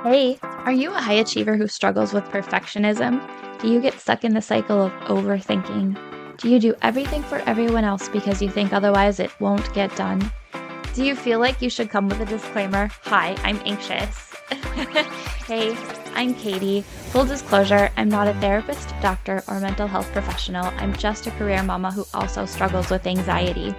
Hey, are you a high achiever who struggles with perfectionism? Do you get stuck in the cycle of overthinking? Do you do everything for everyone else because you think otherwise it won't get done? Do you feel like you should come with a disclaimer? Hi, I'm anxious. Hey, I'm Katy. Full disclosure, I'm not a therapist, doctor, or mental health professional. I'm just a career mama who also struggles with anxiety.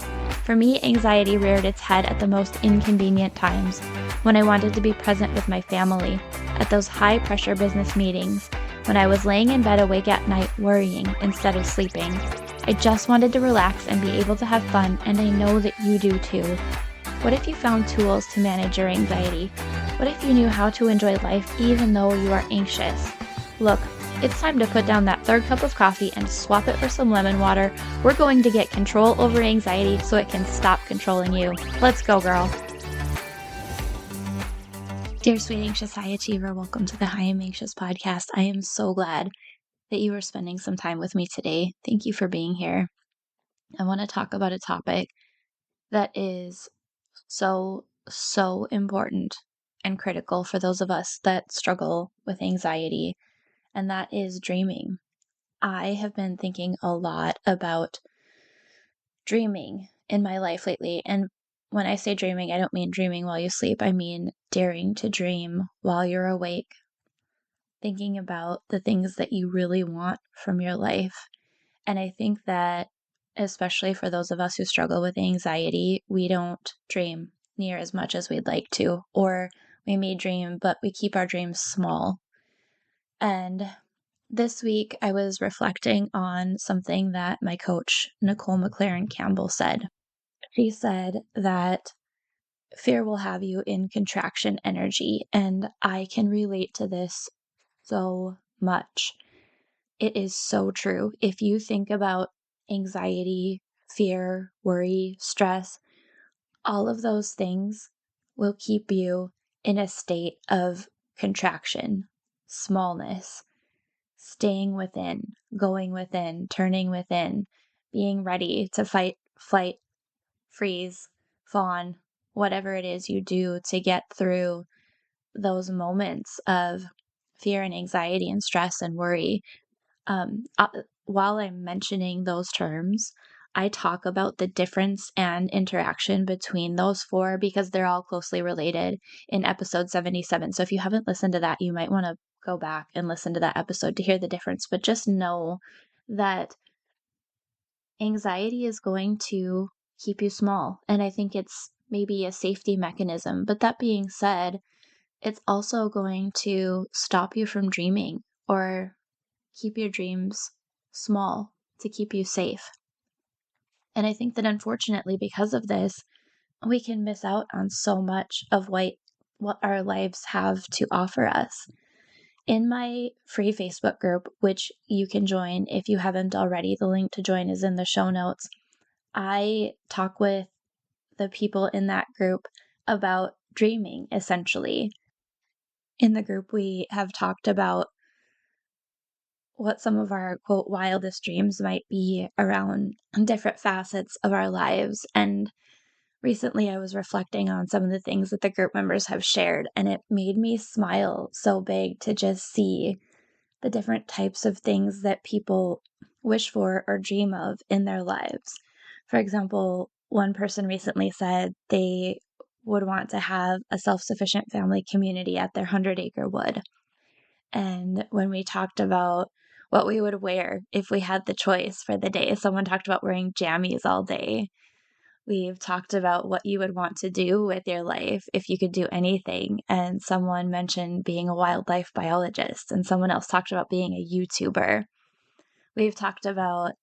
For me, anxiety reared its head at the most inconvenient times, when I wanted to be present with my family, at those high-pressure business meetings, when I was laying in bed awake at night worrying instead of sleeping. I just wanted to relax and be able to have fun, and I know that you do too. What if you found tools to manage your anxiety? What if you knew how to enjoy life even though you are anxious? Look, it's time to put down that third cup of coffee and swap it for some lemon water. We're going to get control over anxiety so it can stop controlling you. Let's go, girl. Dear sweet anxious high achiever, welcome to the High I'm Anxious podcast. I am so glad that you are spending some time with me today. Thank you for being here. I want to talk about a topic that is so important and critical for those of us that struggle with anxiety, and that is dreaming. I have been thinking a lot about dreaming in my life lately, and when I say dreaming, I don't mean dreaming while you sleep. I mean daring to dream while you're awake, thinking about the things that you really want from your life. And I think that, especially for those of us who struggle with anxiety, we don't dream near as much as we'd like to, or we may dream, but we keep our dreams small. And this week, I was reflecting on something that my coach, Nicole McLaren Campbell, said. She said that fear will have you in contraction energy, and I can relate to this so much. It is so true. If you think about anxiety, fear, worry, stress, all of those things will keep you in a state of contraction, smallness, staying within, going within, turning within, being ready to fight, flight, freeze, fawn, whatever it is you do to get through those moments of fear and anxiety and stress and worry. Um, uh, while I'm mentioning those terms, I talk about the difference and interaction between those four because they're all closely related in episode 77. So if you haven't listened to that, you might want to go back and listen to that episode to hear the difference. But just know that anxiety is going to keep you small. And I think it's maybe a safety mechanism. But that being said, it's also going to stop you from dreaming or keep your dreams small to keep you safe. And I think that unfortunately, because of this, we can miss out on so much of what our lives have to offer us. In my free Facebook group, which you can join if you haven't already, the link to join is in the show notes. I talk with the people in that group about dreaming, essentially. In the group, we have talked about what some of our quote wildest dreams might be around different facets of our lives. And recently I was reflecting on some of the things that the group members have shared, and it made me smile so big to just see the different types of things that people wish for or dream of in their lives. For example, one person recently said they would want to have a self-sufficient family community at their 100-acre wood. And when we talked about what we would wear if we had the choice for the day, someone talked about wearing jammies all day. We've talked about what you would want to do with your life if you could do anything. And someone mentioned being a wildlife biologist, and someone else talked about being a YouTuber. We've talked about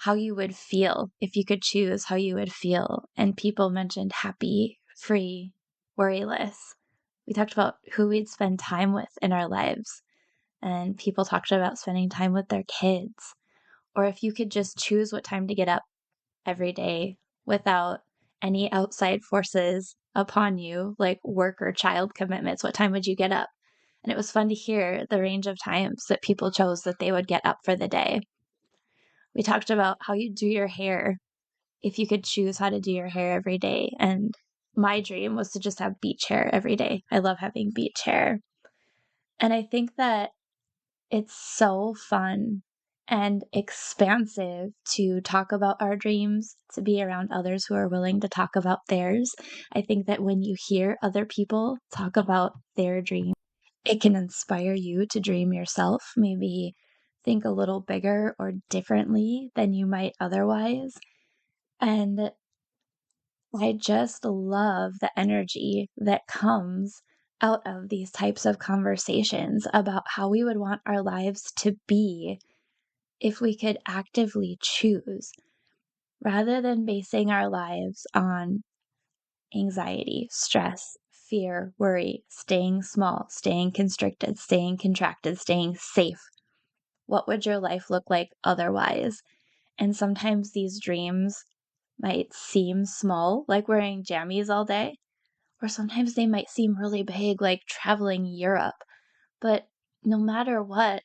how you would feel if you could choose how you would feel. And people mentioned happy, free, worryless. We talked about who we'd spend time with in our lives. And people talked about spending time with their kids. Or if you could just choose what time to get up every day without any outside forces upon you, like work or child commitments, what time would you get up? And it was fun to hear the range of times that people chose that they would get up for the day. We talked about how you do your hair if you could choose how to do your hair every day. And my dream was to just have beach hair every day. I love having beach hair. And I think that it's so fun and expansive to talk about our dreams, to be around others who are willing to talk about theirs. I think that when you hear other people talk about their dreams, it can inspire you to dream yourself, maybe think a little bigger or differently than you might otherwise. And I just love the energy that comes out of these types of conversations about how we would want our lives to be if we could actively choose rather than basing our lives on anxiety, stress, fear, worry, staying small, staying constricted, staying contracted, staying safe. What would your life look like otherwise? And sometimes these dreams might seem small, like wearing jammies all day, or sometimes they might seem really big, like traveling Europe. But no matter what,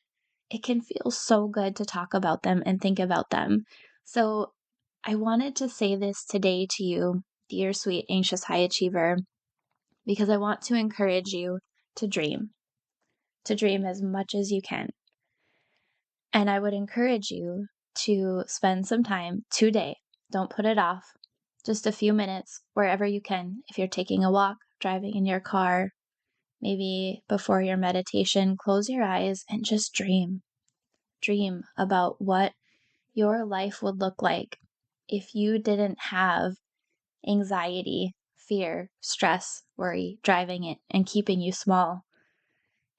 it can feel so good to talk about them and think about them. So I wanted to say this today to you, dear sweet anxious high achiever, because I want to encourage you to dream as much as you can. And I would encourage you to spend some time today. Don't put it off. Just a few minutes wherever you can. If you're taking a walk, driving in your car, maybe before your meditation, close your eyes and just dream. Dream about what your life would look like if you didn't have anxiety, fear, stress, worry driving it and keeping you small.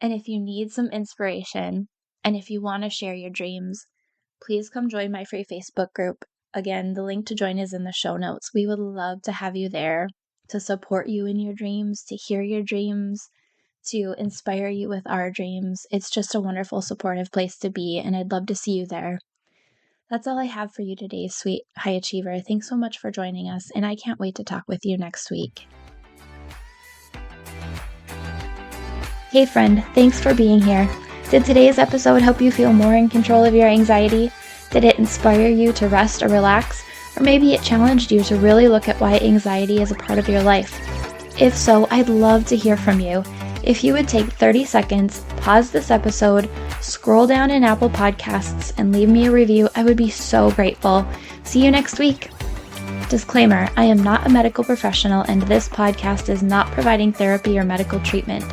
And if you need some inspiration and if you want to share your dreams, please come join my free Facebook group. Again, the link to join is in the show notes. We would love to have you there to support you in your dreams, to hear your dreams, to inspire you with our dreams. It's just a wonderful, supportive place to be, and I'd love to see you there. That's all I have for you today, sweet high achiever. Thanks so much for joining us, and I can't wait to talk with you next week. Hey friend, thanks for being here. Did today's episode help you feel more in control of your anxiety? Did it inspire you to rest or relax? Or maybe it challenged you to really look at why anxiety is a part of your life? If so, I'd love to hear from you. If you would take 30 seconds, pause this episode, scroll down in Apple Podcasts, and leave me a review, I would be so grateful. See you next week. Disclaimer, I am not a medical professional, and this podcast is not providing therapy or medical treatment.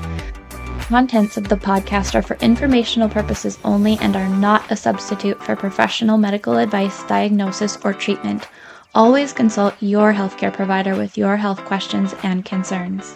Contents of the podcast are for informational purposes only and are not a substitute for professional medical advice, diagnosis, or treatment. Always consult your healthcare provider with your health questions and concerns.